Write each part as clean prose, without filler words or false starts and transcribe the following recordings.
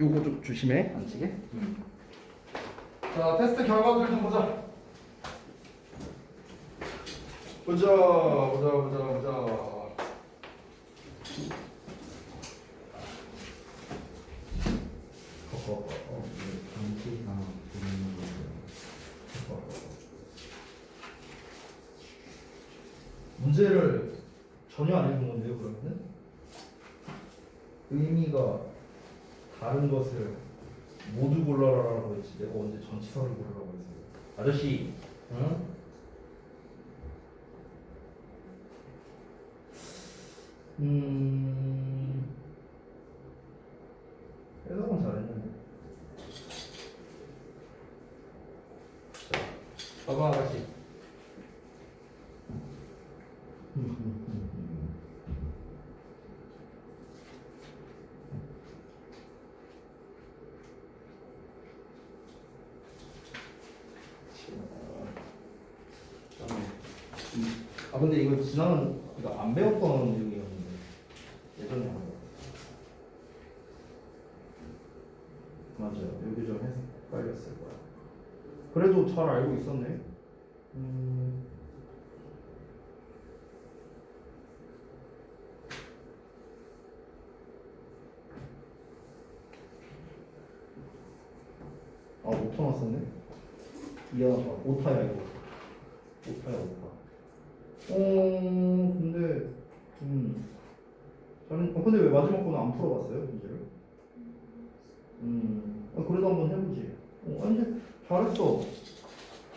요거 좀 조심해 안 치게. 자, 테스트 결과들 좀 보자. 보자. 문제를 전혀 안 읽은 건데요, 그러면은? 의미가 다른 것을 모두 골라라라고 했지. 내가 언제 전치사를 고르라고 했어요. 아저씨, 응? 해석은 잘했는데. 자, 봐봐, 아저씨. 아 근데 이거 지난 이거 안 배웠던 내용이었는데 예전에 한 거. 맞아요. 여기 좀 헷갈렸을 거야. 그래도 잘 알고 있었네. 아, 오타 났었네. 미안하다. 오타야 이거. 오타. 근데 저는 근데 왜 마지막 거는 안 풀어봤어요 문제를? 그래도 한번 해보지. 아니 잘했어.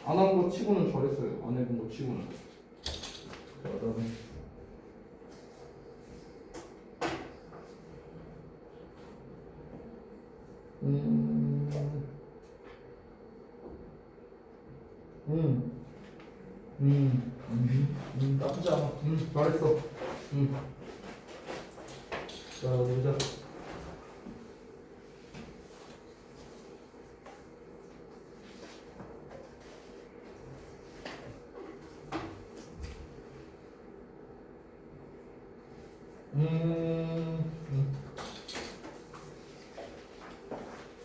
안 한 거 치고는 잘했어요. 안 해본 거 치고는. 자, 그다음에 나쁘지 않아. 잘했어. 자, 보자.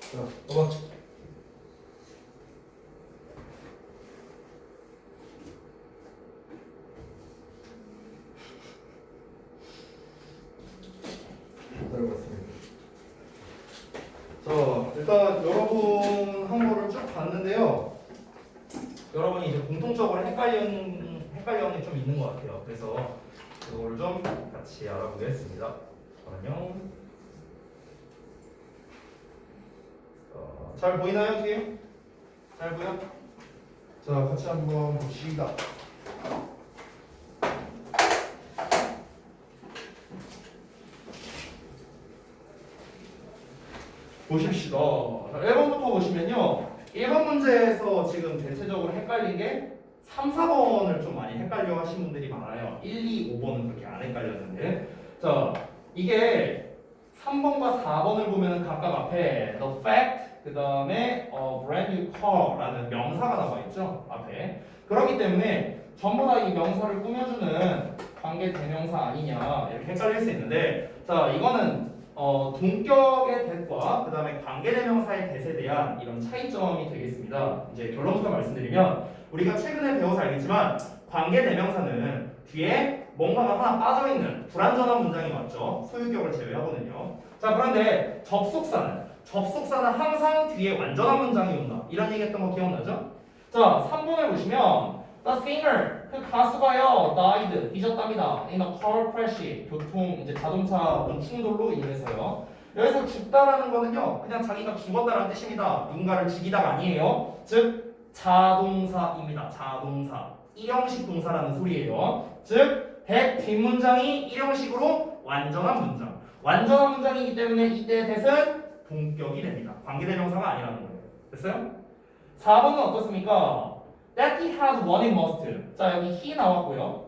자, 봐봐. 자, 일단 여러분 한 거를 쭉 봤는데요. 여러분이 이제 공통적으로 헷갈리는 게 좀 있는 것 같아요. 그래서 이걸 좀 같이 알아보겠습니다. 잠깐만요. 잘 보이나요, 뒤에? 잘 보여? 자, 같이 한번 봅시다. 보십시다. 자, 1번부터 보시면요. 1번 문제에서 지금 대체적으로 헷갈린 게 3, 4번을 좀 많이 헷갈려 하신 분들이 많아요. 1, 2, 5번은 그렇게 안 헷갈렸는데. 자, 이게 3번과 4번을 보면 각각 앞에 the fact, 그 다음에 brand new car라는 명사가 나와 있죠. 앞에. 그렇기 때문에 전부 다 이 명사를 꾸며주는 관계 대명사 아니냐 이렇게 헷갈릴 수 있는데, 자, 이거는 동격의 대과 그 다음에 관계대명사의 대에 대한 이런 차이점이 되겠습니다. 이제 결론부터 말씀드리면 우리가 최근에 배워서 알겠지만 관계대명사는 뒤에 뭔가가 하나 빠져있는 불완전한 문장이 맞죠. 소유격을 제외하거든요. 자, 그런데 접속사는 항상 뒤에 완전한 문장이 온다. 이런 얘기했던 거 기억나죠? 자, 3번에 보시면 The singer, 그 가수가요, died, 잊었답니다. in a car crash, 이제 자동차 어떤 충돌로 인해서요. 여기서 죽다라는 거는요, 그냥 자기가 죽었다라는 뜻입니다. 누군가를 죽이다가 아니에요. 즉, 자동사입니다. 자동사. 일형식 동사라는 소리예요. 즉, 뒷문장이 일형식으로 완전한 문장. 완전한 문장이기 때문에 이때의 대은 동격이 됩니다. 관계대명사가 아니라는 거예요. 됐어요? 4번은 어떻습니까? That he had wanted must. 자, 여기 he 나왔고요.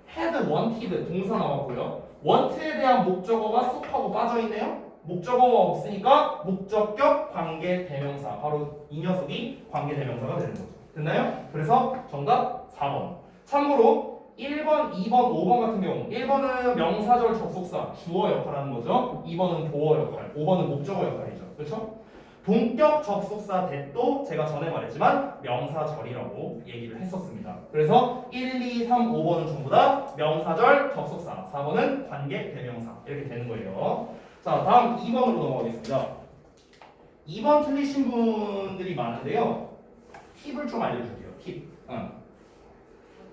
had wanted 동사 나왔고요. want에 대한 목적어가 쏙하고 빠져있네요. 목적어가 없으니까 목적격 관계대명사. 바로 이 녀석이 관계대명사가 되는 거죠. 됐나요? 그래서 정답 4번. 참고로 1번, 2번, 5번 같은 경우 1번은 명사절 접속사 주어 역할을 하는 거죠. 2번은 보어 역할, 5번은 목적어 역할이죠. 그렇죠? 본격 접속사 that도 제가 전에 말했지만 명사절이라고 얘기를 했었습니다. 그래서 1, 2, 3, 5번은 전부 다 명사절 접속사, 4번은 관계 대명사 이렇게 되는 거예요. 자, 다음 2번으로 넘어가겠습니다. 2번 틀리신 분들이 많은데요. 팁을 좀 알려줄게요. 팁.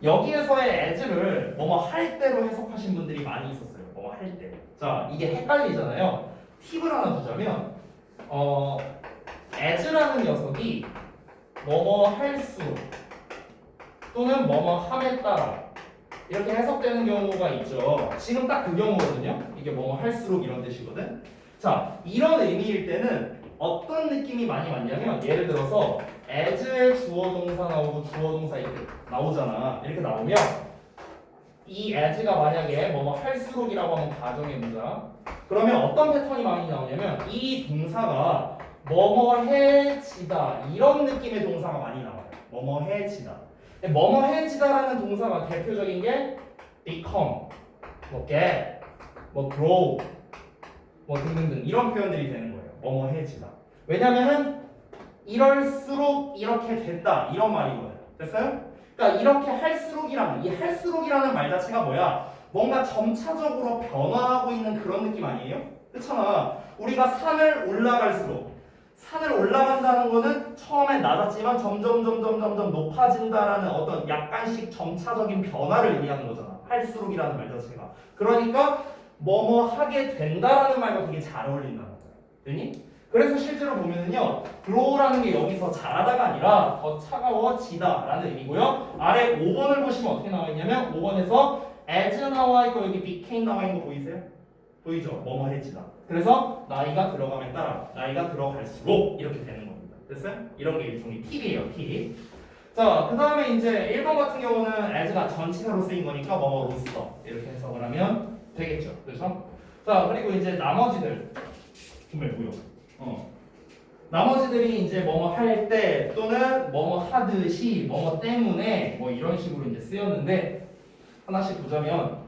여기에서의 as를 뭐뭐 할 때로 해석하신 분들이 많이 있었어요. 뭐뭐 할 때. 자, 이게 헷갈리잖아요. 팁을 하나 주자면 as라는 녀석이 뭐뭐 할수록 또는 뭐뭐 함에 따라 이렇게 해석되는 경우가 있죠. 지금 딱 그 경우거든요. 이게 뭐뭐 할수록 이런 뜻이거든. 자, 이런 의미일 때는 어떤 느낌이 많이 왔냐면 예를 들어서 as의 주어 동사 나오고 주어 동사 이렇게 나오잖아. 이렇게 나오면 이 as가 만약에 뭐뭐 할수록이라고 하면 가정해보자. 그러면 어떤 패턴이 많이 나오냐면 이 동사가 뭐뭐해지다 이런 느낌의 동사가 많이 나와요. 뭐뭐해지다. 뭐뭐해지다라는 동사가 대표적인 게 become, 뭐 get, 뭐 grow, 뭐 등등등 이런 표현들이 되는 거예요. 뭐뭐해지다. 왜냐면은 이럴수록 이렇게 됐다 이런 말이거든요. 됐어요? 그러니까 이렇게 할수록이라는 이 할수록이라는 말 자체가 뭐야? 뭔가 점차적으로 변화하고 있는 그런 느낌 아니에요? 그렇잖아. 우리가 산을 올라간다는 거는 처음엔 낮았지만 점점 높아진다라는 어떤 약간씩 점차적인 변화를 의미하는 거잖아. 할수록이라는 말 자체가. 그러니까 뭐뭐 하게 된다라는 말과 되게 잘 어울린다는 거야. 되니? 그래서 실제로 보면은요, grow라는 게 여기서 자라다가 아니라 더 차가워지다라는 의미고요. 아래 5번을 보시면 어떻게 나와 있냐면 5번에서 as 나와 있고 여기 became 나와 있는 거 보이세요? 보이죠? 뭐뭐해지다. 그래서 나이가 들어감에 따라 나이가 들어갈수록 이렇게 되는 겁니다. 됐어요? 이런 게 일종의 팁이에요, 팁. 자, 그 다음에 이제 1번 같은 경우는 as가 전치사로 쓰인 거니까 뭐뭐로써 이렇게 해석을 하면 되겠죠. 그렇죠? 자, 그리고 이제 나머지들 정말 뭐요? 나머지들이 이제 뭐뭐 할 때 또는 뭐뭐 하듯이 뭐뭐 때문에 뭐 이런 식으로 이제 쓰였는데 하나씩 보자면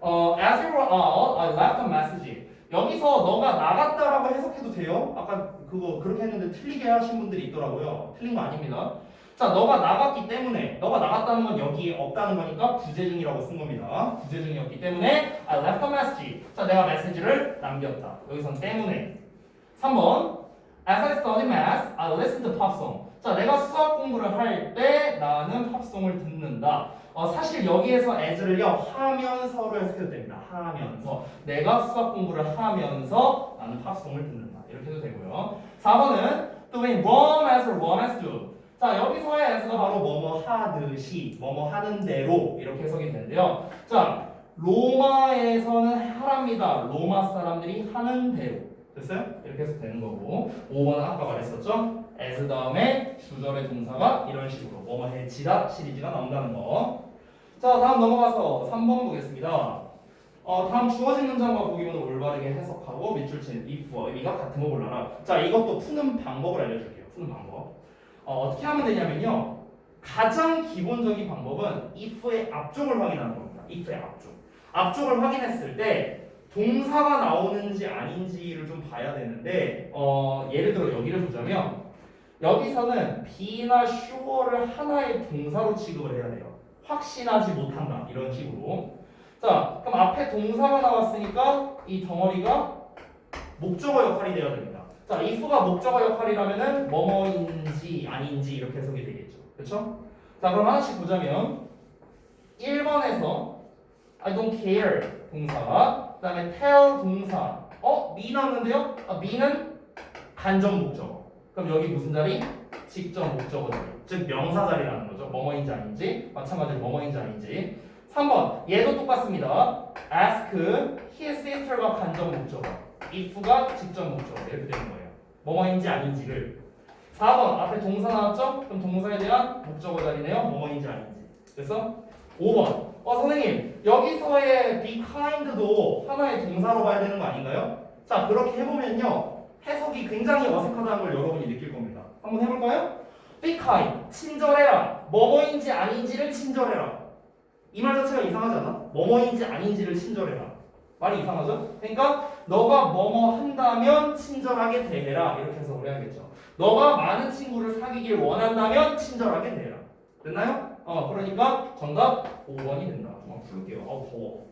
as you were out, I left a message. 여기서 너가 나갔다라고 해석해도 돼요? 아까 그거 그렇게 했는데 틀리게 하신 분들이 있더라고요. 틀린 거 아닙니다. 자, 너가 나갔기 때문에 너가 나갔다는 건 여기 없다는 거니까 부재중이라고 쓴 겁니다. 부재중이었기 때문에 I left a message. 자, 내가 메시지를 남겼다. 여기선 때문에. 3번 As I study math, I listen to pop song. 자, 내가 수학 공부를 할 때 나는 팝송을 듣는다. 사실 여기에서 as를요 하면서로 해석해도 됩니다. 하면서 내가 수학 공부를 하면서 나는 팝송을 듣는다. 이렇게 해도 되고요. 4번은 doing wrong as wrong as do. 자, 여기서의 as가 바로 뭐뭐 하듯이 뭐뭐 하는 대로 이렇게 해석이 되는데요. 자, 로마에서는 하랍니다. 로마 사람들이 하는 대로. 됐어요? 이렇게 해서 되는 거고 5번은 아까 말했었죠? as 다음에 주절의 동사가 이런 식으로 뭐뭐해지다 시리즈가 나온다는 거. 자, 다음 넘어가서 3번 보겠습니다. 다음 주어진 문장과 보기문을 올바르게 해석하고 밑줄 친 if와 의미가 같은 거 골라라. 자, 이것도 푸는 방법을 알려줄게요. 푸는 방법. 어떻게 하면 되냐면요. 가장 기본적인 방법은 if의 앞쪽을 확인하는 겁니다. if의 앞쪽. 앞쪽을 확인했을 때 동사가 나오는지 아닌지를 좀 봐야 되는데 예를 들어 여기를 보자면 여기서는 be나 sure를 하나의 동사로 취급을 해야 돼요. 확신하지 못한다 이런 식으로. 자, 그럼 앞에 동사가 나왔으니까 이 덩어리가 목적어 역할이 되어야 됩니다. 자, if가 목적어 역할이라면은 뭐뭐인지 아닌지 이렇게 해석이 되겠죠. 그렇죠? 자, 그럼 하나씩 보자면 1번에서 I don't care 동사, 그 다음에 tell 동사. me 나왔는데요? me는 간접 목적어. 그럼 여기 무슨 자리? 직접 목적어 자리. 즉 명사 자리라는 거죠. 뭐뭐인지 아닌지. 마찬가지로 뭐뭐인지 아닌지. 3번 얘도 똑같습니다. ask his sister가 간접 목적어. if가 직접 목적어. 이렇게 되는 거예요. 뭐뭐인지 아닌지를. 4번 앞에 동사 나왔죠? 그럼 동사에 대한 목적어 자리네요. 뭐뭐인지 아닌지. 그래서 5번 선생님 여기서의 be kind도 하나의 동사로 봐야 되는 거 아닌가요? 자, 그렇게 해보면요 해석이 굉장히 어색하다는 걸 여러분이 느낄 겁니다. 한번 해볼까요? be kind 친절해라. 뭐뭐인지 아닌지를 친절해라. 이 말 자체가 이상하지 않아? 뭐뭐인지 아닌지를 친절해라. 말이 이상하죠? 그러니까 너가 뭐뭐 한다면 친절하게 대해라. 이렇게 해서 우리 하겠죠. 너가 많은 친구를 사귀길 원한다면 친절하게 대해라. 됐나요? 그러니까 정답 5번이 된다. 한번 풀게요. 더워.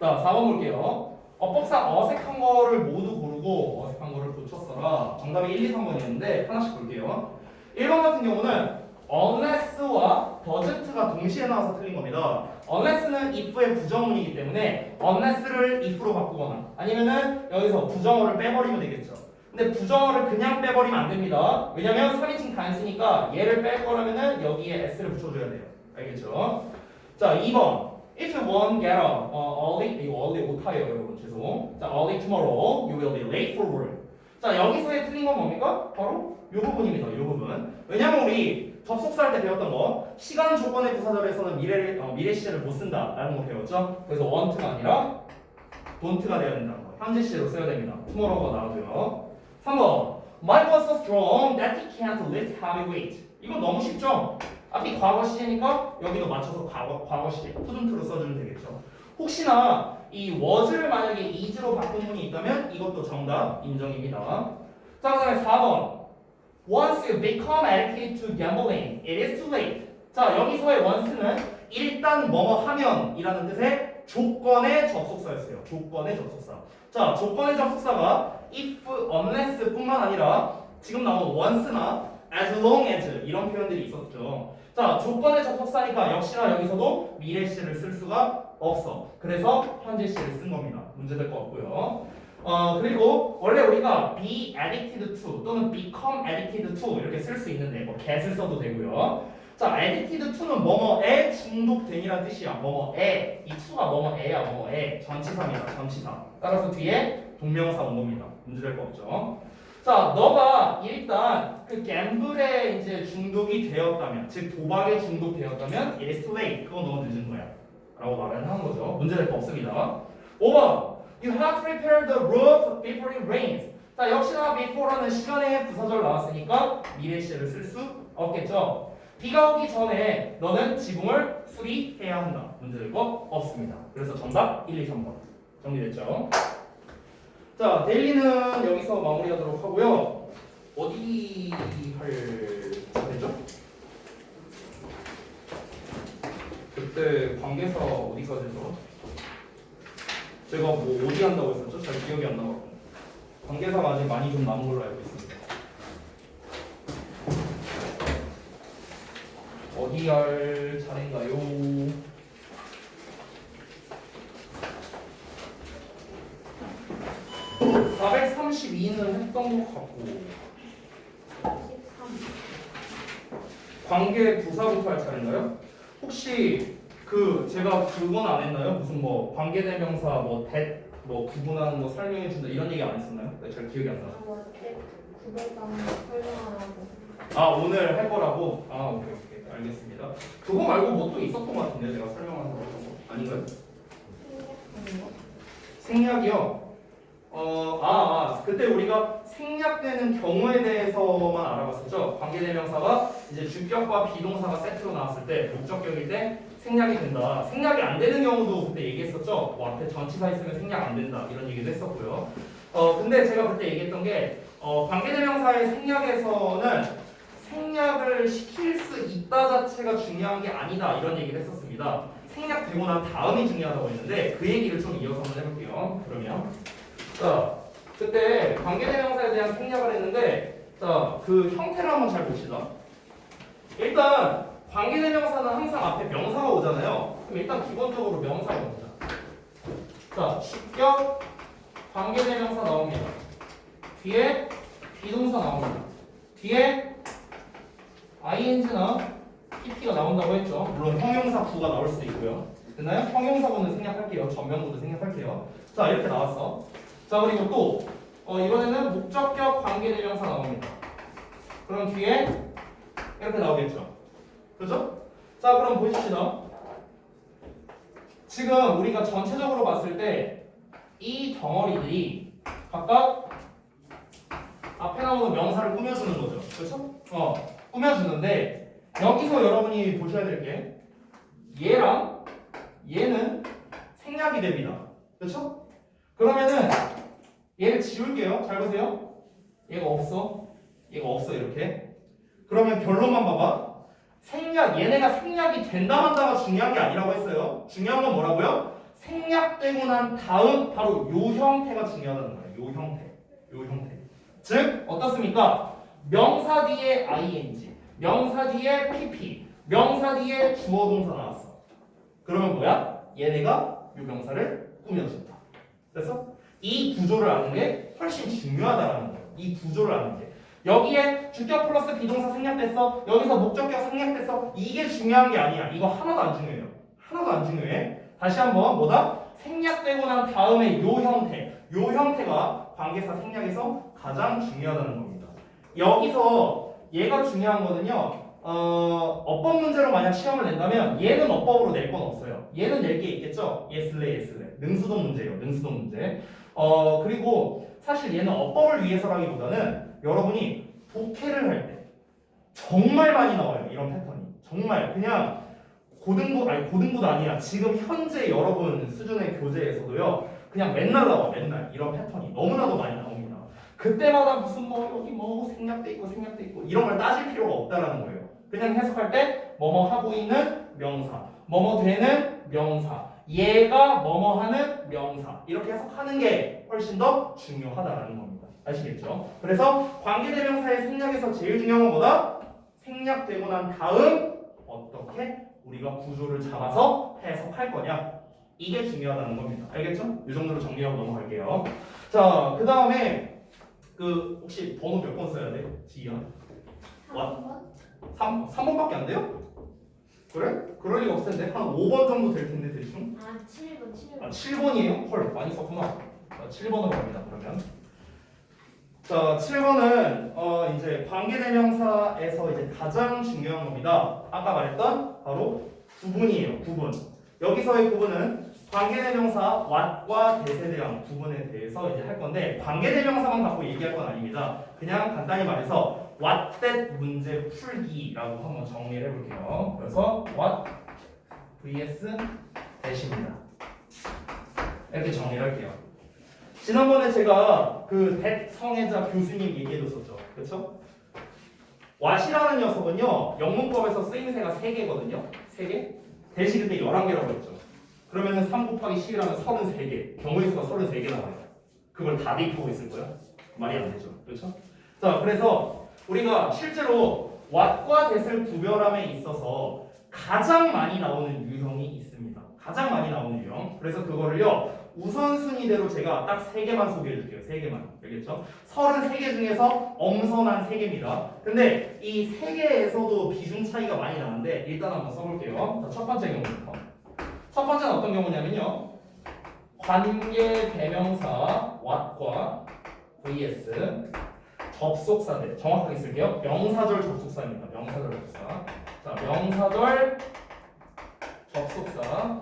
자, 4번 볼게요. 어법상 어색한 거를 모두 고르고 어색한 거를 고쳤어라. 정답이 1, 2, 3번이었는데 하나씩 볼게요. 1번 같은 경우는 unless와 doesn't가 동시에 나와서 틀린 겁니다. unless는 if의 부정문이기 때문에 unless를 if로 바꾸거나 아니면은 여기서 부정어를 빼버리면 되겠죠. 근데 부정어를 그냥 빼버리면 안 됩니다. 왜냐면 3인칭 단수니까 얘를 뺄 거라면은 여기에 s를 붙여줘야 돼요. 알겠죠? 자, 2번. If you won't get up early, 이거 early 오타예요, 여러분. 죄송. 자, early tomorrow, you will be late for work. 자, 여기서의 틀린 건 뭡니까? 바로 이 부분입니다. 이 부분. 왜냐면 우리 접속사 할 때 배웠던 거 시간 조건의 부사절에서는 미래 시제를 못 쓴다라는 거 배웠죠? 그래서 want가 아니라 don't가 돼야 된다는 거. 현재 시제로 써야 됩니다. tomorrow가 나와줘요. 3번. My was so strong that he can't lift heavy weight. 이건 너무 쉽죠? 앞이 과거 시제니까 여기도 맞춰서 과거 시제 couldn't로 써주면 되겠죠. 혹시나 이 was를 만약에 is로 바꾸는 분이 있다면 이것도 정답 인정입니다. 자, 그다음에 4번. Once you become addicted to gambling, it is too late. 자, 여기서의 once는 일단 뭐뭐 하면이라는 뜻의 조건의 접속사였어요. 조건의 접속사. 자, 조건의 접속사가 if, unless 뿐만 아니라 지금 나온 once나 as long as 이런 표현들이 있었죠. 자, 조건의 접속사니까 역시나 여기서도 미래 시제를 쓸 수가 없어. 그래서 현재 시제를 쓴 겁니다. 문제될 것 같고요. 그리고 원래 우리가 be addicted to 또는 become addicted to 이렇게 쓸 수 있는데 뭐 get을 써도 되고요. 자, addicted to는 뭐뭐에 중독된이란 뜻이야. 뭐뭐에. 이 to가 뭐뭐에야. 뭐뭐에. 전치사입니다. 전치사. 따라서 뒤에 동명사 온 겁니다. 문제될 거 없죠. 자, 너가 일단 그 갬블에 이제 중독이 되었다면, 즉 도박에 중독되었다면 it is too late. 그건 너무 늦은 거야. 라고 말을 하는 거죠. 문제될 거 없습니다. 5번. You have to repair the roof before it rains. 자, 역시나 before라는 시간에 부사절 나왔으니까 미래 시제를 쓸 수 없겠죠. 비가 오기 전에 너는 지붕을 수리해야 한다. 문제될 거 없습니다. 그래서 정답 1, 2, 3번. 정리됐죠? 자, 데일리는 여기서 마무리하도록 하고요. 어디 할 차례죠? 그때 관계사 어디까지 했어? 제가 뭐 어디 한다고 했었죠? 잘 기억이 안 나고. 관계사가 아직 많이 좀 남은 걸로 알고 있습니다. 어디 할 차례인가요? (432는) 했던 것 같고 관계 부사부터 할 차례인가요? 혹시 제가 그건 안 했나요? 무슨 뭐 관계대명사 뭐 that 뭐 구분하는 거 설명해 준다 이런 얘기 안 했었나요? 네, 잘 기억이 안 나요. 아, 오늘 할 거라고? 아, 오케이 알겠습니다. 그거 말고 뭐 또 있었던 것 같은데 제가 설명하는 거 아닌가요? 생략이요? 그때 우리가 생략되는 경우에 대해서만 알아봤었죠. 관계대명사가 이제 주격과 비동사가 세트로 나왔을 때 목적격일 때 생략이 된다. 생략이 안 되는 경우도 그때 얘기했었죠. 뭐 앞에 전치사 있으면 생략 안 된다 이런 얘기도 했었고요. 근데 제가 그때 얘기했던 게 관계대명사의 생략에서는 생략을 시킬 수 있다 자체가 중요한 게 아니다 이런 얘기를 했었습니다. 생략되고 난 다음이 중요하다고 했는데 그 얘기를 좀 이어서 한번 해볼게요. 그러면 자, 그때 관계대명사에 대한 생략을 했는데 자, 그 형태를 한번 잘 봅시다. 일단 관계대명사는 항상 앞에 명사가 오잖아요. 그럼 일단 기본적으로 명사가 옵니다. 자, 주격 관계대명사 나옵니다. 뒤에 비동사 나옵니다. 뒤에 ing나 pp가 나온다고 했죠. 물론 형용사 부가 나올 수도 있고요. 됐나요? 형용사부는 생략할게요. 전면부도 생략할게요. 자, 이렇게 나왔어. 자, 그리고 또 이번에는 목적격 관계대명사 나옵니다. 그럼 뒤에 이렇게 나오겠죠. 그죠? 자, 그럼 보십시다. 지금 우리가 전체적으로 봤을 때 이 덩어리들이 각각 앞에 나오는 명사를 꾸며주는 거죠. 그렇죠? 꾸며주는데 여기서 여러분이 보셔야 될 게 얘랑 얘는 생략이 됩니다. 그렇죠? 그러면은 얘를 지울게요. 잘 보세요. 얘가 없어. 얘가 없어 이렇게. 그러면 결론만 봐봐. 얘네가 생략이 된다 만다가 중요한 게 아니라고 했어요. 중요한 건 뭐라고요? 생략되고 난 다음 바로 요 형태가 중요하다는 거예요. 요 형태. 요 형태. 즉 어떻습니까? 명사 뒤에 ing, 명사 뒤에 pp, 명사 뒤에 주어 동사 나왔어. 그러면 뭐야? 얘네가 요 명사를 꾸며준다. 그래서 이 구조를 아는 게 훨씬 중요하다라는 거예요. 이 구조를 아는 게. 여기에 주격 플러스 비동사 생략됐어. 여기서 목적격 생략됐어. 이게 중요한 게 아니야. 이거 하나도 안 중요해요. 하나도 안 중요해. 다시 한번 뭐다? 생략되고 난 다음에 요 형태. 요 형태가 관계사 생략에서 가장 중요하다는 겁니다. 여기서 얘가 중요한 거는요. 어법 문제로 만약 시험을 낸다면 얘는 어법으로 낼 건 없어요. 얘는 낼 게 있겠죠? 예슬레. 능수동 문제예요. 능수동 문제. 그리고 사실 얘는 어법을 위해서라기보다는 여러분이 독해를 할 때 정말 많이 나와요. 이런 패턴이. 정말 그냥 고등부도 아니야. 지금 현재 여러분 수준의 교재에서도요. 그냥 맨날 나와. 맨날 이런 패턴이 너무나도 많이 나옵니다. 그때마다 무슨 여기 생략돼 있고 이런 걸 따질 필요가 없다라는 거예요. 그냥 해석할 때 뭐뭐 하고 있는 명사, 뭐뭐 되는 명사, 얘가 뭐뭐 하는 명사 이렇게 해석하는 게 훨씬 더 중요하다라는 겁니다. 아시겠죠? 그래서 관계대명사의 생략에서 제일 중요한 건 뭐다? 생략되고 난 다음 어떻게 우리가 구조를 잡아서 해석할 거냐 이게 중요하다는 겁니다. 알겠죠? 이 정도로 정리하고 넘어갈게요. 자, 그 다음에 혹시 번호 몇 번 써야 돼? 지희야? 3번밖에 안 돼요? 그래? 그럴 리가 없을 텐데 한 5번 정도 될 텐데 대충? 7번. 아 7번이에요? 헐 많이 썼구나. 자, 7번으로 갑니다. 그러면 자 7번은 이제 관계대명사에서 이제 가장 중요한 겁니다. 아까 말했던 바로 구분이에요. 구분. 여기서의 구분은 관계대명사 what과 대세대항 구분에 대해서 이제 할 건데 관계대명사만 갖고 얘기할 건 아닙니다. 그냥 간단히 말해서 what that 문제 풀기라고 한번 정리를 해볼게요. 그래서 what vs that입니다. 이렇게 정리를 할게요. 지난번에 제가 that 성애자 교수님 얘기해줬었죠. 그렇죠? what이라는 녀석은요. 영문법에서 쓰임새가 3개거든요. 3개? that이 그때 11개라고 했죠. 그러면은 3 곱하기 10이라면 33개. 경우의 수가 33개 나와요. 그걸 다 대입하고 있을 거야? 말이 안 되죠. 그렇죠? 자, 그래서 우리가 실제로 what과 that을 구별함에 있어서 가장 많이 나오는 유형이 있습니다. 가장 많이 나오는 유형. 그래서 그거를요. 우선순위대로 제가 딱 3개만 소개해 줄게요. 3개만. 알겠죠? 33개 중에서 엄선한 3개입니다. 근데 이 3개에서도 비중 차이가 많이 나는데 일단 한번 써볼게요. 자, 첫 번째 경우부터. 첫 번째는 어떤 경우냐면요. 관계대명사 what과 vs 접속사들. 정확하게 쓸게요. 명사절 접속사입니다. 명사절 접속사. 자, 명사절 접속사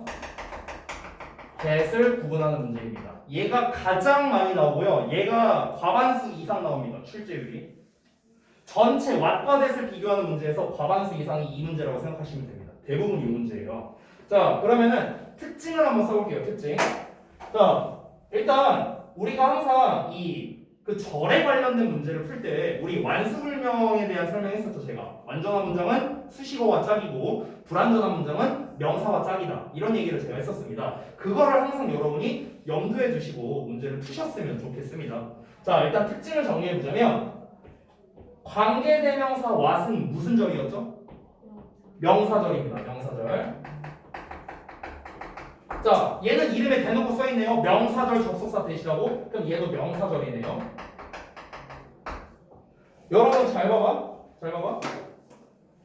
that을 구분하는 문제입니다. 얘가 가장 많이 나오고요. 얘가 과반수 이상 나옵니다. 출제율이. 전체 what과 that을 비교하는 문제에서 과반수 이상이 이 문제라고 생각하시면 됩니다. 대부분 이 문제예요. 자, 그러면은 특징을 한번 써볼게요. 특징. 자, 일단 우리가 항상 그 절에 관련된 문제를 풀 때 우리 완수불명에 대한 설명했었죠. 제가 완전한 문장은 수식어와 짝이고 불완전한 문장은 명사와 짝이다 이런 얘기를 제가 했었습니다. 그거를 항상 여러분이 염두에 두시고 문제를 푸셨으면 좋겠습니다. 자, 일단 특징을 정리해 보자면 관계대명사 what은 무슨 절이었죠? 명사절입니다. 명사절. 자, 얘는 이름에 대놓고 써있네요. 명사절 접속사 that이라고. 그럼 얘도 명사절이네요. 여러분 잘 봐봐. 잘 봐봐.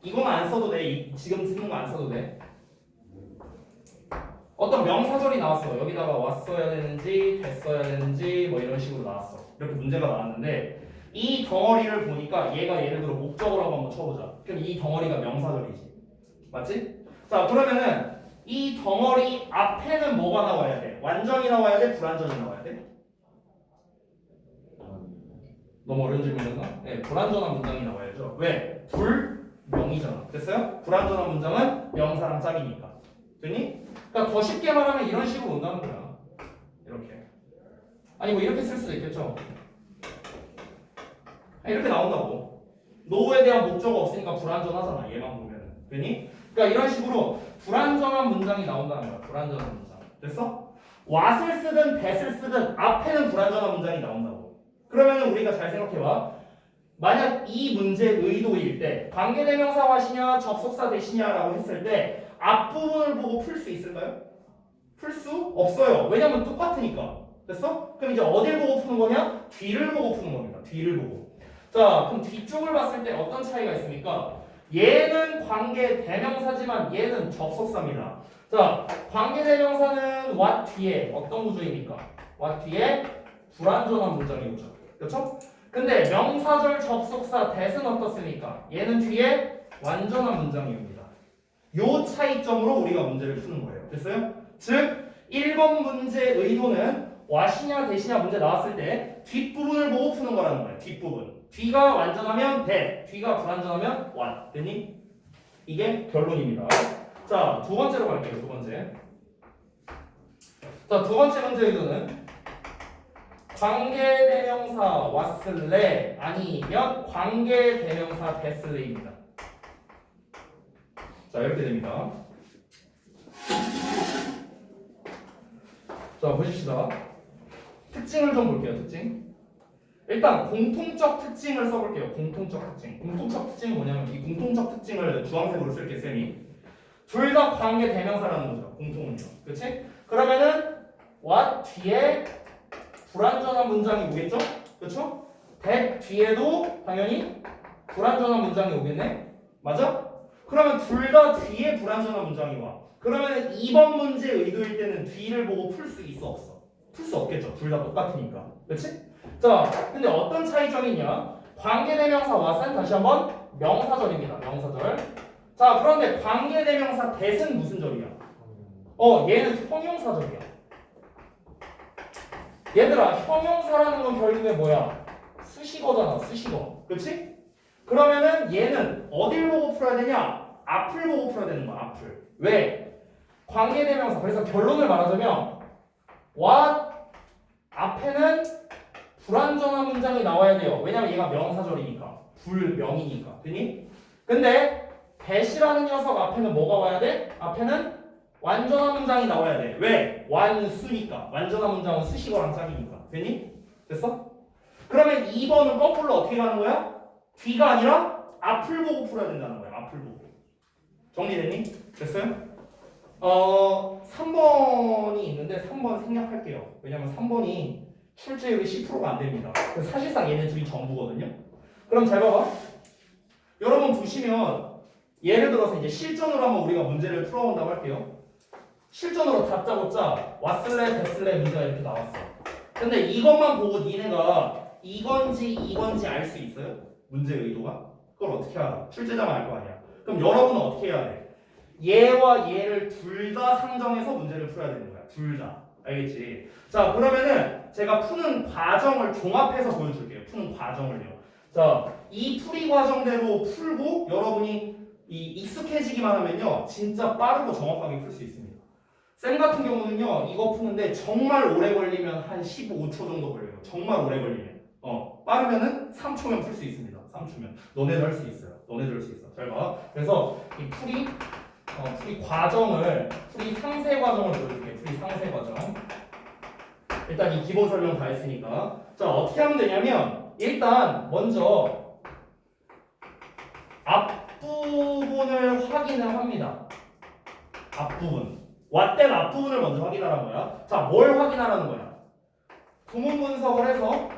이건 안 써도 돼. 지금 쓰는 거 안 써도 돼. 어떤 명사절이 나왔어. 여기다가 왔어야 되는지 됐어야 되는지 뭐 이런 식으로 나왔어. 이렇게 문제가 나왔는데 이 덩어리를 보니까 얘가 예를 들어 목적어라고 한번 쳐보자. 그럼 이 덩어리가 명사절이지. 맞지? 자, 그러면은 이 덩어리 앞에는 뭐가 나와야 돼? 완전히 나와야 돼? 불완전히 나와야 돼? 너무 어려운 질문이었나? 네, 불완전한 문장이 나와야죠. 왜? 불명이잖아. 됐어요? 불완전한 문장은 명사랑 짝이니까. 됐니? 그러니까 더 쉽게 말하면 이런 식으로 온다는 거야. 이렇게. 아니 뭐 이렇게 쓸 수도 있겠죠. 이렇게 나온다고. 노에 대한 목적어 없으니까 불완전하잖아. 얘만 보면은. 됐니? 그러니까 이런 식으로 불완전한 문장이 나온다는 거야. 불완전한 문장. 됐어? what을 쓰든 that을 쓰든 앞에는 불완전한 문장이 나온다고. 그러면은 우리가 잘 생각해봐. 만약 이 문제 의도일 때 관계대명사 what이냐 접속사 대시냐라고 했을 때 앞부분을 보고 풀 수 있을까요? 풀 수 없어요. 왜냐면 똑같으니까. 됐어? 그럼 이제 어딜 보고 푸는 거냐? 뒤를 보고 푸는 겁니다. 뒤를 보고. 자, 그럼 뒤쪽을 봤을 때 어떤 차이가 있습니까? 얘는 관계대명사지만 얘는 접속사입니다. 자, 관계대명사는 what 뒤에 어떤 구조입니까? what 뒤에 불완전한 문장이 오죠. 그렇죠? 근데 명사절 접속사 that은 어떻습니까? 얘는 뒤에 완전한 문장이 옵니다. 요 차이점으로 우리가 문제를 푸는 거예요. 됐어요? 즉 1번 문제의 의도는 what이냐 that이냐 문제 나왔을 때 뒷부분을 보고 푸는 거라는 거예요. 뒷부분. 뒤가 완전하면 that, 뒤가 불완전하면 what. 됐니? 이게 결론입니다. 자, 두 번째로 갈게요. 두 번째. 자, 두 번째 문제 의도는 관계대명사 what을래 아니면 관계대명사 that을래입니다. 자, 이렇게 됩니다. 자, 보십시다. 특징을 좀 볼게요. 특징. 일단 공통적 특징을 써볼게요. 공통적 특징. 공통적 특징은 뭐냐면 이 공통적 특징을 주황색으로 쓸게 쌤이. 둘 다 관계 대명사라는 거죠. 공통은요. 그렇지? 그러면은 what 뒤에 불완전한 문장이 오겠죠? 그렇죠? that 뒤에도 당연히 불완전한 문장이 오겠네. 맞아? 그러면 둘 다 뒤에 불완전한 문장이 와. 그러면 2번 문제 의도일 때는 뒤를 보고 풀 수 있어 없어? 풀 수 없겠죠. 둘 다 똑같으니까. 그렇지? 자, 근데 어떤 차이점이 있냐? 관계대명사 what은 다시 한번 명사절입니다. 명사절. 자, 그런데 관계대명사 that은 무슨 절이야? 얘는 형용사절이야. 얘들아, 형용사라는 건 결국에 뭐야? 수식어잖아, 수식어. 그렇지? 그러면은 얘는 어딜 보고 풀어야 되냐? 앞을 보고 풀어야 되는 거야, 앞을. 왜? 관계대명사. 그래서 결론을 말하자면 what 앞에는 불완전한 문장이 나와야 돼요. 왜냐면 얘가 명사절이니까. 불명이니까. 됐니? 근데 that이라는 녀석 앞에는 뭐가 와야 돼? 앞에는 완전한 문장이 나와야 돼. 왜? 완수니까. 완전한 문장은 수식어랑 짝이니까. 됐니? 됐어? 그러면 2번은 거꾸로 어떻게 가는 거야? 뒤가 아니라 앞을 보고 풀어야 된다는 거야. 앞을 보고. 정리됐니? 됐어요? 3번이 있는데 3번 생략할게요. 왜냐면 3번이 출제율이 10%가 안 됩니다. 그래서 사실상 얘네 둘이 전부거든요. 그럼 잘 봐봐. 여러분 보시면 예를 들어서 이제 실전으로 한번 우리가 문제를 풀어본다고 할게요. 실전으로 다짜고짜 what을래 that을래 문제가 이렇게 나왔어. 근데 이것만 보고 니네가 이건지 알 수 있어요? 문제 의도가? 그걸 어떻게 알아? 출제자만 알 거 아니야. 그럼 여러분은 어떻게 해야 돼? 얘와 얘를 둘 다 상정해서 문제를 풀어야 되는 거야. 둘 다. 알겠지? 자, 그러면은 제가 푸는 과정을 종합해서 보여줄게요. 푸는 과정을요. 자, 이 풀이 과정대로 풀고 여러분이 이 익숙해지기만 하면요, 진짜 빠르고 정확하게 풀 수 있습니다. 쌤 같은 경우는요, 이거 푸는데 정말 오래 걸리면 한 15초 정도 걸려요. 정말 오래 걸리면. 빠르면은 3초면 풀 수 있습니다. 3초면. 너네도 할 수 있어요. 너네도 할 수 있어. 잘 봐. 그래서 이 풀이 과정을, 풀이 상세 과정을 보여줄게요. 풀이 상세 과정. 일단 이 기본 설명 다 했으니까. 자, 어떻게 하면 되냐면, 일단 먼저 앞부분을 확인을 합니다. 앞부분. 왓된 앞부분을 먼저 확인하라는 거야. 자, 뭘 확인하라는 거야? 구문 분석을 해서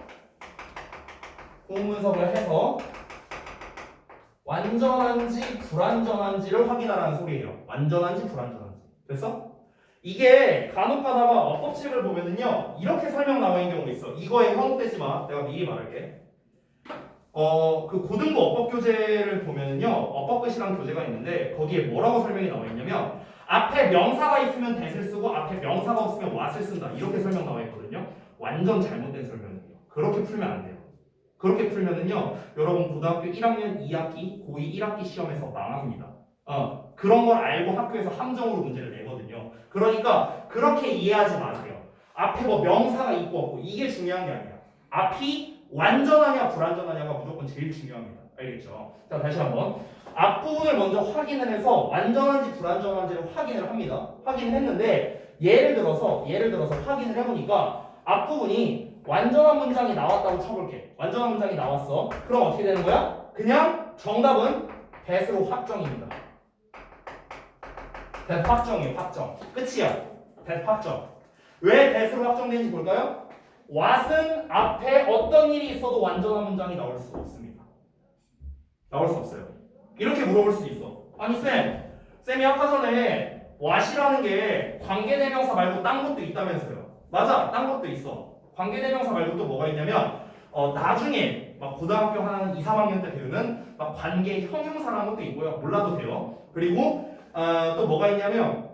완전한지 불완전한지를 확인하라는 소리예요. 완전한지 불완전한지. 됐어? 이게 간혹 가다가 어법집을 보면은요, 이렇게 설명 나와 있는 경우가 있어. 이거에 현혹되지 마. 내가 미리 말할게. 그 고등부 어법 교재를 보면은요, 어법끝이라는 교재가 있는데 거기에 뭐라고 설명이 나와 있냐면 앞에 명사가 있으면 that을 쓰고 앞에 명사가 없으면 what을 쓴다. 이렇게 설명 나와 있거든요. 완전 잘못된 설명이에요. 그렇게 풀면 안 돼요. 그렇게 풀면은요, 여러분 고등학교 1학년 2학기, 고2 1학기 시험에서 망합니다. 그런 걸 알고 학교에서 함정으로 문제를 내거든요. 그러니까 그렇게 이해하지 마세요. 앞에 뭐 명사가 있고 없고 이게 중요한 게 아니야. 앞이 완전하냐 불완전하냐가 무조건 제일 중요합니다. 알겠죠? 자, 다시 한번 앞부분을 먼저 확인을 해서 완전한지 불완전한지를 확인을 합니다. 확인을 했는데 예를 들어서 확인을 해보니까 앞부분이 완전한 문장이 나왔다고 쳐볼게. 완전한 문장이 나왔어. 그럼 어떻게 되는 거야? 그냥 정답은 that으로 확정입니다. that 확정이에요. 확정. 끝이야. that 확정. 왜 that으로 확정되는지 볼까요? what은 앞에 어떤 일이 있어도 완전한 문장이 나올 수 없습니다. 나올 수 없어요. 이렇게 물어볼 수 있어. 아니 쌤이 아까 전에 what이라는 게 관계대명사 말고 딴 것도 있다면서요. 맞아, 딴 것도 있어. 관계대명사 말고 또 뭐가 있냐면 나중에 막 고등학교 한 2, 3학년 때 배우는 막 관계 형용사라는 것도 있고요. 몰라도 돼요. 그리고 또 뭐가 있냐면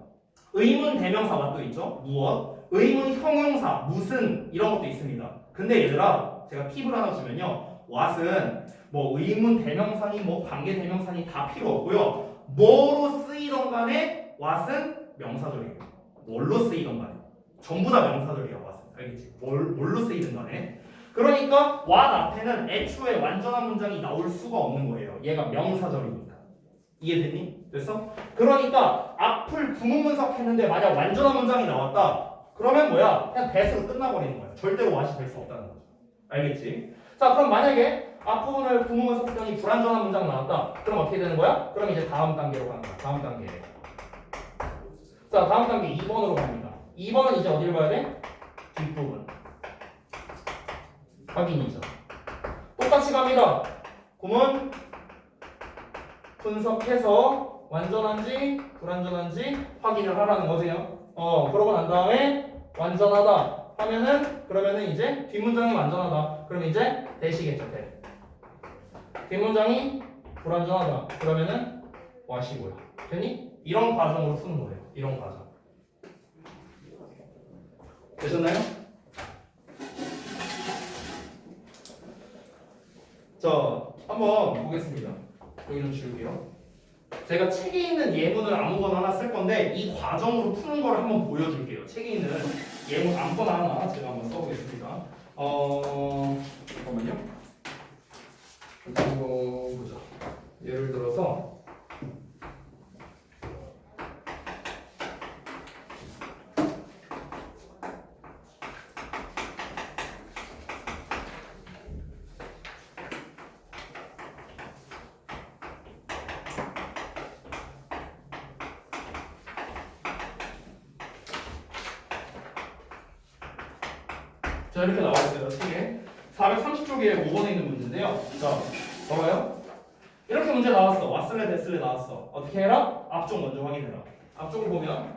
의문 대명사 맛도 있죠. 무엇, 의문 형용사, 무슨 이런 것도 있습니다. 근데 얘들아 제가 팁을 하나 주면요. what은 뭐 의문 대명사니 뭐 관계 대명사니 다 필요 없고요. 뭐로 쓰이던 간에 what은 명사절이에요. 뭘로 쓰이던 간에 전부 다 명사절이야. what은 알겠지? 뭘로 쓰이든 간에 그러니까 what 앞에는 애초에 완전한 문장이 나올 수가 없는 거예요. 얘가 명사절이니까. 이해됐니? 됐어? 그러니까 앞을 구문분석 했는데 만약 완전한 문장이 나왔다. 그러면 뭐야? 그냥 that으로 끝나버리는 거야. 절대로 what이 될 수 없다는 거죠. 알겠지? 자, 그럼 만약에 앞부분을 구문분석 했더니 불완전한 문장 나왔다. 그럼 어떻게 되는 거야? 그럼 이제 다음 단계로 가는 거야. 다음 단계. 자, 다음 단계 2번으로 갑니다. 2번은 이제 어디를 봐야 돼? 뒷부분. 확인이죠. 똑같이 갑니다. 구문 분석해서 완전한지 불완전한지 확인을 하라는 거세요. 그러고 난 다음에 완전하다 그러면은 이제 뒷문장이 완전하다. 그럼 이제 대시겠죠. 대. 뒷문장이 불완전하다. 그러면은 what이고요. 됐니? 이런 과정으로 푸는 거예요. 이런 과정. 되셨나요? 자, 한번 보겠습니다. 여기 좀 지울게요. 제가 책에 있는 예문을 아무거나 하나 쓸 건데 이 과정으로 푸는 걸 한번 보여줄게요. 책에 있는 예문 아무거나 하나 제가 한번 써보겠습니다. 잠깐만요. 한번 보자. 예를 들어서 자, 이렇게 나와 있어요. 책에 430쪽에 5번에 있는 문제인데요. 자, 봐봐요. 이렇게 문제 나왔어. 왓슬레 데슬레 나왔어. 어떻게 해라? 앞쪽 먼저 확인해라. 앞쪽을 보면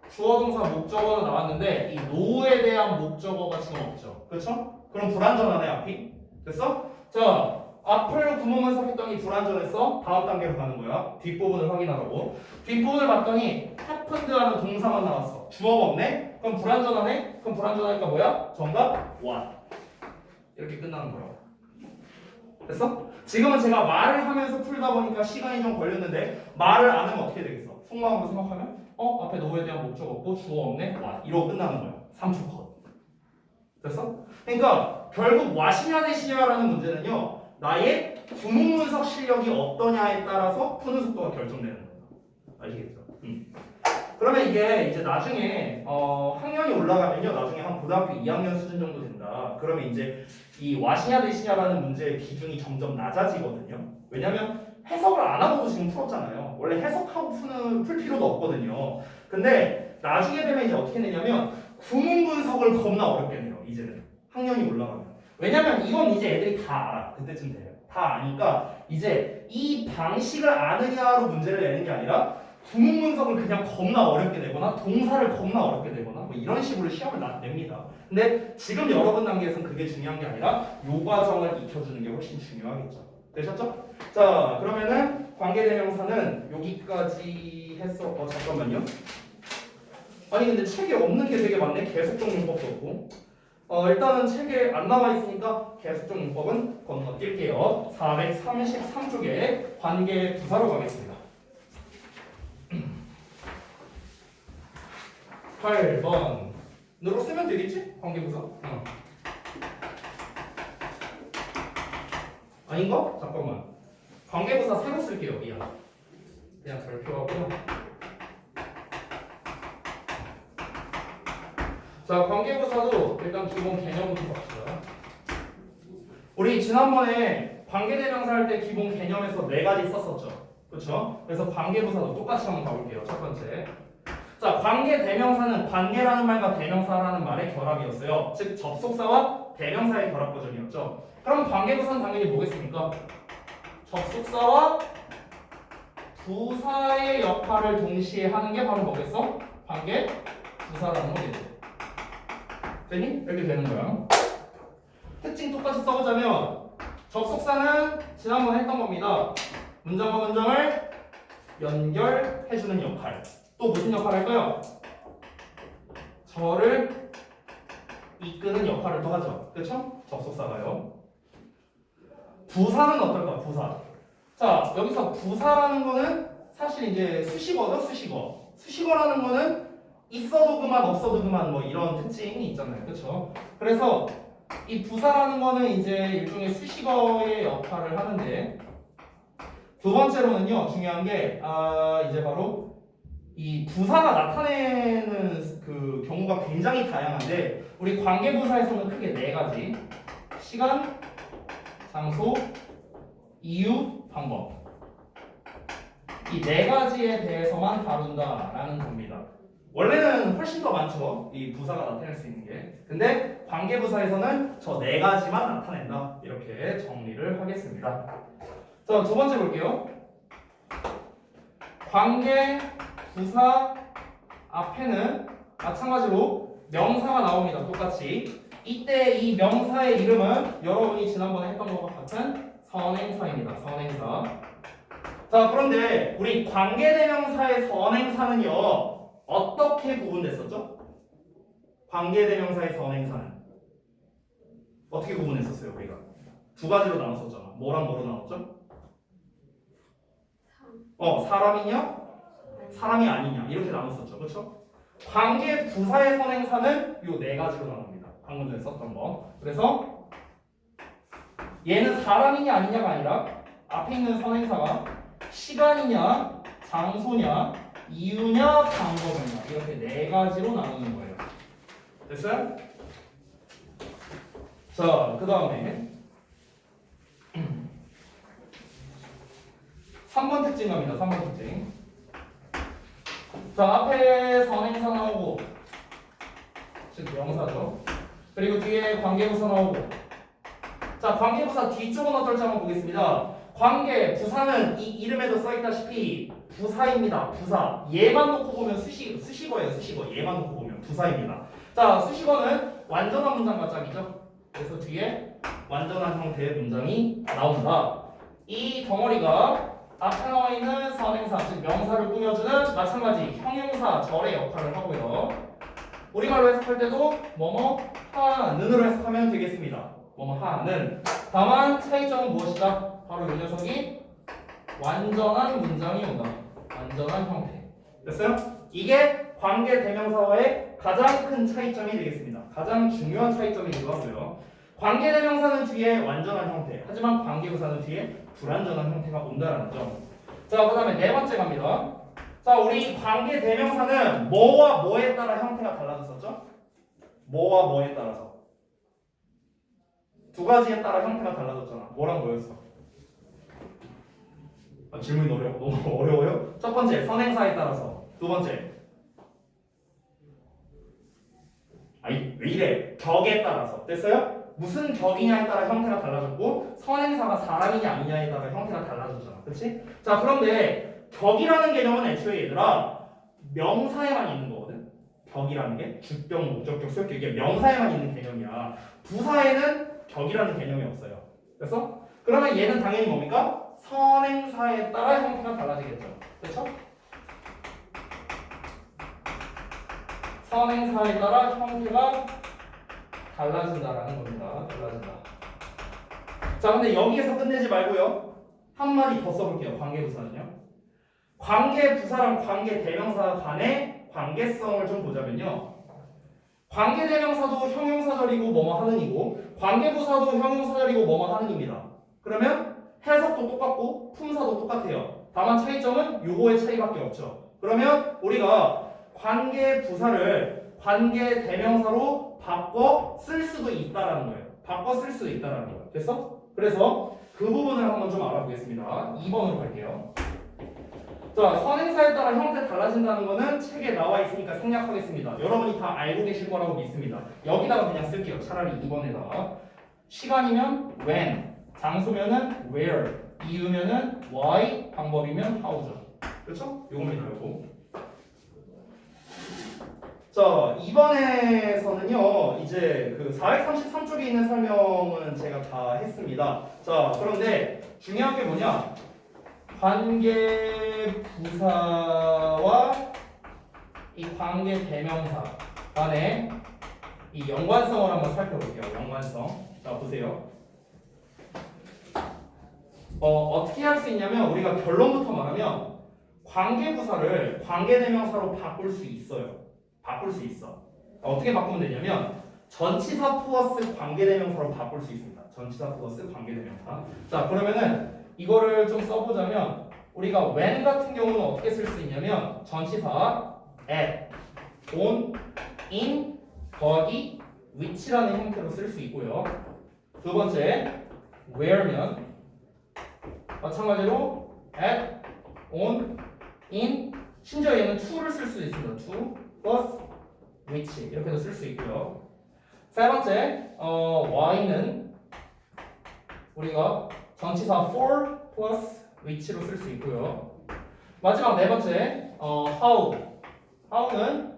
주어 동사 목적어는 나왔는데 이 노에 대한 목적어가 지금 없죠. 그렇죠? 그럼 불완전하네 앞이. 됐어? 자, 앞을 구문분석 했더니 불완전했어. 다음 단계로 가는 거야. 뒷부분을 확인하라고. 뒷부분을 봤더니 happened라는 동사만 나왔어. 주어가 없네? 그럼 불완전하네? 그럼 불완전하니까 뭐야? 정답 what. 이렇게 끝나는 거야. 됐어? 지금은 제가 말을 하면서 풀다 보니까 시간이 좀 걸렸는데 말을 안 하면 어떻게 되겠어? 속마음으로 생각하면 앞에 노에 대한 목적 없고 주어 없네? what. 이러고 끝나는 거야. 3초 컷. 됐어? 그러니까 결국 what이냐 대시냐라는 문제는요. 나의 구문분석 실력이 어떠냐에 따라서 푸는 속도가 결정되는 거야. 아시겠죠? 그러면 이게 이제 나중에 학년이 올라가면요. 나중에 한 고등학교 2학년 수준 정도 된다. 그러면 이제 이 what이냐 대시냐라는 문제의 비중이 점점 낮아지거든요. 왜냐면 해석을 안 하고도 지금 풀었잖아요. 원래 해석하고 풀 필요도 없거든요. 근데 나중에 되면 이제 어떻게 되냐면 구문 분석을 겁나 어렵게 해요. 이제는 학년이 올라가면. 왜냐면 이건 이제 애들이 다 알아. 그때쯤 돼요. 다 아니까 이제 이 방식을 아느냐로 문제를 내는 게 아니라 구문 분석을 그냥 겁나 어렵게 내거나 동사를 겁나 어렵게 내거나 뭐 이런 식으로 시험을 냅니다. 근데 지금 여러분 단계에서는 그게 중요한 게 아니라 요 과정을 익혀주는 게 훨씬 중요하겠죠. 되셨죠? 자, 그러면은 관계대명사는 여기까지 했어. 잠깐만요. 아니 근데 책에 없는 게 되게 많네. 계속적 용법도 없고. 일단은 책에 안 나와 있으니까 계속적 용법은 건너뛸게요. 433쪽에 관계 부사로 가겠습니다. 8번으로 쓰면 되겠지? 관계부사? 아닌가? 잠깐만. 관계부사 새로 쓸게요. 미안. 그냥 별표하고요. 자, 관계부사도 일단 기본 개념부터 봅시다. 우리 지난번에 관계대명사 할 때 기본 개념에서 4가지 썼었죠. 그렇죠? 그래서 관계부사도 똑같이 한번 가볼게요. 첫 번째. 자, 관계대명사는 관계라는 말과 대명사라는 말의 결합이었어요. 즉 접속사와 대명사의 결합 버전이었죠. 그럼 관계부사는 당연히 뭐겠습니까? 접속사와 부사의 역할을 동시에 하는 게 바로 뭐겠어? 관계부사라는 거겠죠. 되니? 이렇게 되는 거야. 특징 똑같이 써보자면 접속사는 지난번에 했던 겁니다. 문장과 문장을 연결해주는 역할. 또 무슨 역할을 할까요? 저를 이끄는 역할을 또 하죠. 그렇죠? 접속사가요. 부사는 어떨까? 부사. 자, 여기서 부사라는 거는 사실 이제 수식어죠, 수식어. 수식어라는 거는 있어도 그만 없어도 그만 뭐 이런 특징이 있잖아요. 그렇죠? 그래서 이 부사라는 거는 이제 일종의 수식어의 역할을 하는데 두 번째로는요, 중요한 게 이제 바로 이 부사가 나타내는 그 경우가 굉장히 다양한데 우리 관계부사에서는 크게 4가지. 시간, 장소, 이유, 방법. 이 4가지에 대해서만 다룬다라는 겁니다. 원래는 훨씬 더 많죠. 이 부사가 나타낼 수 있는 게. 근데 관계부사에서는 저 4가지만 나타낸다. 이렇게 정리를 하겠습니다. 자, 두 번째 볼게요. 관계부사 앞에는 마찬가지로 명사가 나옵니다. 똑같이. 이때 이 명사의 이름은 여러분이 지난번에 했던 것과 같은 선행사입니다. 선행사. 자, 그런데 우리 관계대명사의 선행사는요, 어떻게 구분됐었죠? 관계대명사의 선행사는 어떻게 구분했었어요? 우리가 2가지로 나눴었잖아. 뭐랑 뭐로 나눴죠? 사람이냐? 사람이 아니냐? 이렇게 나눴었죠. 그렇죠? 관계부사의 선행사는 요 4가지로 나눕니다. 방금 전에 썼던 거. 그래서 얘는 사람이냐 아니냐가 아니라 앞에 있는 선행사가 시간이냐, 장소냐, 이유냐, 방법이냐 이렇게 4가지로 나누는 거예요. 됐어요? 자, 그 다음에 3번 특징 갑니다. 3번 특징. 자, 앞에 선행사 나오고 즉 명사죠. 그리고 뒤에 관계부사 나오고. 자, 관계부사 뒤쪽은 어떨지 한번 보겠습니다. 관계부사는 이 이름에도 써있다시피 부사입니다. 부사. 얘만 놓고 보면 수식어예요. 수식어. 얘만 놓고 보면 부사입니다. 자, 수식어는 완전한 문장과 짝이죠. 그래서 뒤에 완전한 형태의 문장이 나온다. 이 덩어리가 앞에 나와 있는 선행사, 즉 명사를 꾸며주는 마찬가지 형용사, 절의 역할을 하고요. 우리말로 해석할 때도 뭐뭐 하는으로 해석하면 되겠습니다. 뭐뭐 하는. 다만 차이점은 무엇이다? 바로 이 녀석이 완전한 문장이 온다. 완전한 형태. 됐어요? 이게 관계대명사와의 가장 큰 차이점이 되겠습니다. 가장 중요한 차이점이기도 하고요. 관계대명사는 뒤에 완전한 형태, 하지만 관계부사는 뒤에 불완전한 형태가 온다는 점. 자, 그 다음에 4번째 갑니다. 자, 우리 관계대명사는 뭐와 뭐에 따라 형태가 달라졌었죠? 뭐와 뭐에 따라서 2가지에 따라 형태가 달라졌잖아. 뭐랑 뭐였어? 질문이 너무 어려워요? 첫 번째, 선행사에 따라서. 2번째, 왜 이래? 격에 따라서. 됐어요? 무슨 격이냐에 따라 형태가 달라졌고 선행사가 사람이냐 아니냐에 따라 형태가 달라졌잖아. 그치? 자, 그런데 격이라는 개념은 애초에 얘들아 명사에만 있는 거거든. 격이라는 게 주격, 목적격, 수격격 이게 명사에만 있는 개념이야. 부사에는 격이라는 개념이 없어요. 그래서 그러면 얘는 당연히 뭡니까? 선행사에 따라 형태가 달라지겠죠. 그렇죠? 선행사에 따라 형태가 달라진다라는 겁니다. 달라진다. 자, 근데 여기에서 끝내지 말고요. 한마디 더 써볼게요. 관계부사는요. 관계부사랑 관계대명사 간의 관계성을 좀 보자면요. 관계대명사도 형용사절이고 뭐뭐 하는이고 관계부사도 형용사절이고 뭐뭐 하는입니다. 그러면 해석도 똑같고 품사도 똑같아요. 다만 차이점은 요거의 차이밖에 없죠. 그러면 우리가 관계부사를 관계대명사로 바꿔 쓸 수도 있다라는 거예요. 바꿔 쓸 수도 있다라는 거예요. 됐어? 그래서 그 부분을 한번 좀 알아보겠습니다. 2번으로 갈게요. 자, 선행사에 따라 형태 달라진다는 거는 책에 나와 있으니까 생략하겠습니다. 여러분이 다 알고 계실 거라고 믿습니다. 여기다가 그냥 쓸게요. 차라리 2번에다가. 시간이면 when, 장소면은 where, 이유면은 why, 방법이면 how죠. 그렇죠? 요겁니다. 요거. 자, 2번에서는요. 이제 그 433쪽에 있는 설명은 제가 다 했습니다. 자, 그런데 중요한 게 뭐냐? 관계 부사와 이 관계 대명사 간의 이 연관성을 한번 살펴볼게요. 연관성. 자, 보세요. 어떻게 할 수 있냐면 우리가 결론부터 말하면 관계 부사를 관계 대명사로 바꿀 수 있어요. 바꿀 수 있어. 어떻게 바꾸면 되냐면 전치사 플러스 관계 대명사로 바꿀 수 있습니다. 전치사 플러스 관계 대명사. 자, 그러면은 이거를 좀 써보자면 우리가 when 같은 경우는 어떻게 쓸 수 있냐면 전치사 at, on, in, 거기, which라는 형태로 쓸 수 있고요. 두 번째 where면 마찬가지로 at, on, in, 심지어 얘는 to를 쓸 수도 있습니다. to plus which 이렇게도 쓸 수 있고요. 세 번째 y는 우리가 전치사 for plus which로 쓸 수 있고요. 마지막 네 번째 how는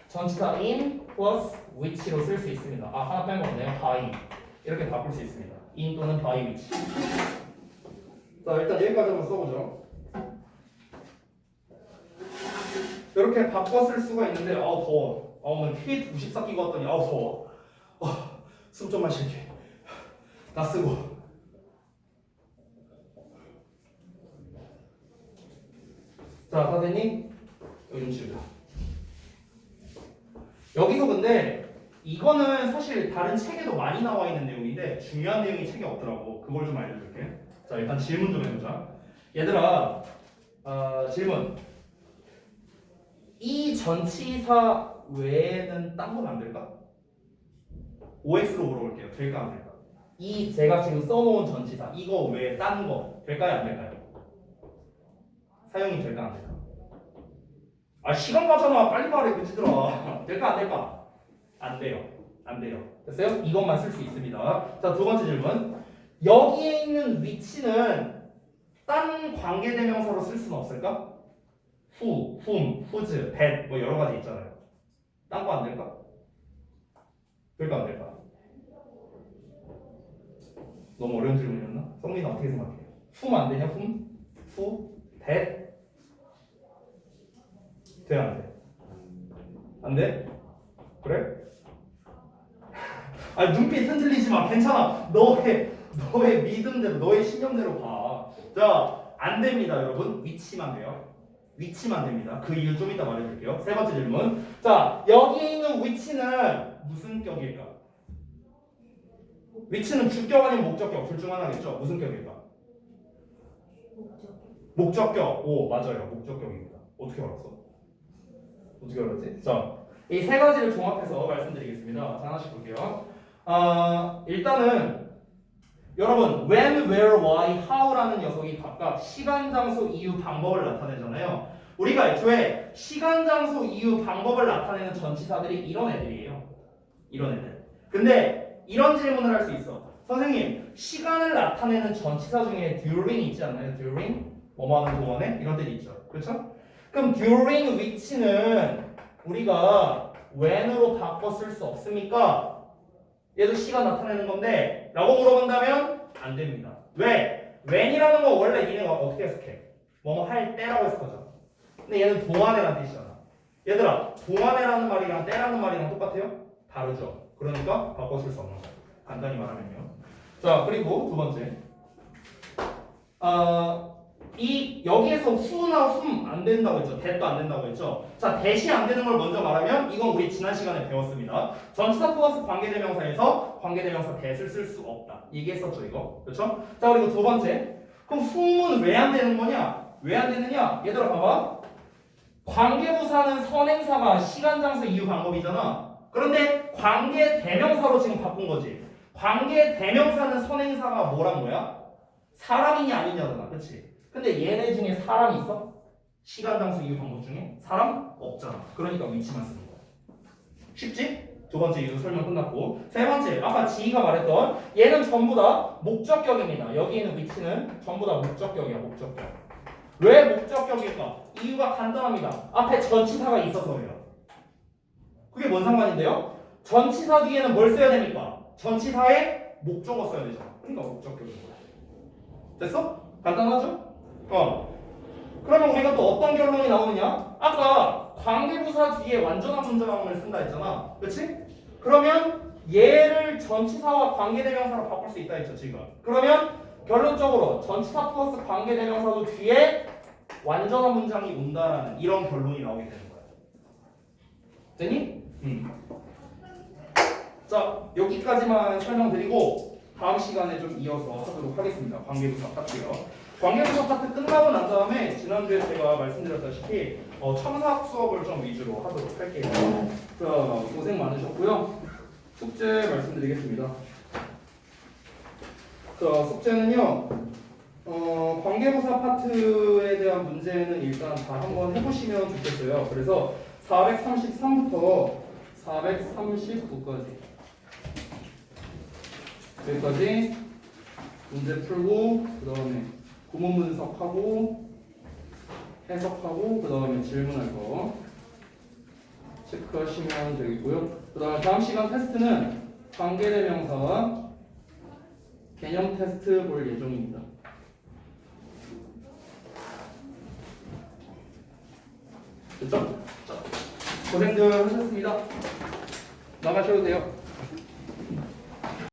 전치사 in plus which로 쓸 수 있습니다. 아, 하나 빼먹었네요. by 이렇게 바꿀 수 있습니다. in 또는 by which. 자, 일단 여기까지 한번 써보죠. 이렇게 바꿔 쓸 수가 있는데 더워. 오늘 휘 94 끼고 왔더니 더워. 숨 좀만 쉴게. 다 쓰고. 자, 선생님 여기 좀 치우자. 여기서 근데 이거는 사실 다른 책에도 많이 나와 있는 내용인데 중요한 내용이 책에 없더라고. 그걸 좀 알려줄게. 자, 일단 질문 좀 해보자. 얘들아, 질문. 이 전치사 외에는 딴 건 안 될까? OX로 물어볼게요. 될까 안 될까? 이 제가 지금 써놓은 전치사 이거 외에 딴 거 될까요 안 될까요? 사용이 될까 안 될까? 아, 시간 가잖아. 빨리 말해 그치들아. 될까 안 될까? 안 돼요. 안 돼요. 됐어요? 이것만 쓸 수 있습니다. 자, 두 번째 질문. 여기에 있는 위치는 딴 관계대명사로 쓸 수는 없을까? who, whom, whose, that 뭐 여러 가지 있잖아요. 딴 거 안 될까? 될까 안 될까? 너무 어려운 질문이었나? 성민아 어떻게 생각해? whom 안 되냐? whom? who? that? 돼? 안 돼? 안 돼? 그래? 아니 눈빛 흔들리지 마. 괜찮아. 너의 믿음대로, 너의 신념대로 봐. 자, 안 됩니다, 여러분. 위치만 돼요. 위치만 됩니다. 그 이유 좀 이따 말해줄게요. 세 번째 질문. 자, 여기 있는 위치는 무슨 격일까? 위치는 주격 아니면 목적격 둘 중 하나겠죠? 무슨 격일까? 목적격. 오, 맞아요. 목적격입니다. 어떻게 알았어? 어떻게 알았지? 자, 이 세 가지를 종합해서 말씀드리겠습니다. 자, 하나씩 볼게요. 일단은 여러분 when, where, why, how라는 녀석이 각각 시간, 장소, 이유, 방법을 나타내잖아요. 우리가 애초에 시간, 장소, 이유, 방법을 나타내는 전치사들이 이런 애들이에요. 이런 애들. 근데 이런 질문을 할 수 있어. 선생님, 시간을 나타내는 전치사 중에 during 있지 않나요? during? 뭐뭐 하는 동안에? 이런 뜻이 있죠. 그렇죠? 그럼 during which는 우리가 when으로 바꿔 쓸 수 없습니까? 얘도 시간 나타내는 건데 라고 물어본다면 안 됩니다. 왜? when이라는 거 원래 얘네가 어떻게 해석해? 뭐뭐 할 때라고 해석하죠. 근데 얘는 동안이라는 뜻이잖아. 얘들아, 동안이라는 말이랑 때라는 말이랑 똑같아요? 다르죠. 그러니까 바꿔 쓸 수 없는 거예요. 간단히 말하면요. 자, 그리고 두 번째. 이 여기에서 후나 훔 안 된다고 했죠. 대도 안 된다고 했죠. 자, 대시 안 되는 걸 먼저 말하면 이건 우리 지난 시간에 배웠습니다. 전치사 플러스 관계대명사에서 관계대명사 대를 쓸 수 없다. 얘기했었죠, 이거. 그렇죠? 자, 그리고 두 번째. 그럼 훔은 왜 안 되는 거냐? 왜 안 되느냐? 얘들아 봐봐. 관계부사는 선행사가 시간, 장소, 이유, 방법이잖아. 그런데 관계대명사로 지금 바꾼 거지. 관계대명사는 선행사가 뭐란 거야? 사람이냐 아니냐잖아. 그치? 근데 얘네 중에 사람이 있어? 시간, 장소, 이유, 방법 중에? 사람? 없잖아. 그러니까 위치만 쓰는 거야. 쉽지? 두 번째 이유 설명 끝났고. 세 번째, 아까 지희가 말했던 얘는 전부 다 목적격입니다. 여기 있는 위치는 전부 다 목적격이야. 목적격. 왜 목적격일까? 이유가 간단합니다. 앞에 전치사가 있어서예요. 그게 뭔 상관인데요? 전치사 뒤에는 뭘 써야 됩니까? 전치사에 목적어 써야 되잖아. 그러니까 목적격인 거야. 됐어? 간단하죠? 그러면 우리가 또 어떤 결론이 나오느냐? 아까 관계부사 뒤에 완전한 문장을 쓴다 했잖아. 그치? 그러면 얘를 전치사와 관계대명사로 바꿀 수 있다 했죠, 지금. 그러면 결론적으로 전치사 플러스 관계대명사도 뒤에 완전한 문장이 온다라는 이런 결론이 나오게 되는 거야. 됐니? 자, 여기까지만 설명드리고 다음 시간에 좀 이어서 하도록 하겠습니다. 관계부사 파트요. 관계부사 파트 끝나고 난 다음에 지난주에 제가 말씀드렸다시피 첨삭 수업을 좀 위주로 하도록 할게요. 자, 고생 많으셨고요. 숙제 말씀드리겠습니다. 자, 숙제는요. 관계부사 파트에 대한 문제는 일단 다 한번 해보시면 좋겠어요. 그래서 433부터 439까지 여기까지 문제 풀고 그 다음에 구문 분석하고 해석하고 그 다음에 질문할 거 체크하시면 되겠고요. 그 다음에 다음 시간 테스트는 관계대명사와 개념 테스트 볼 예정입니다. 됐죠? 자, 고생들 하셨습니다. 나가셔도 돼요.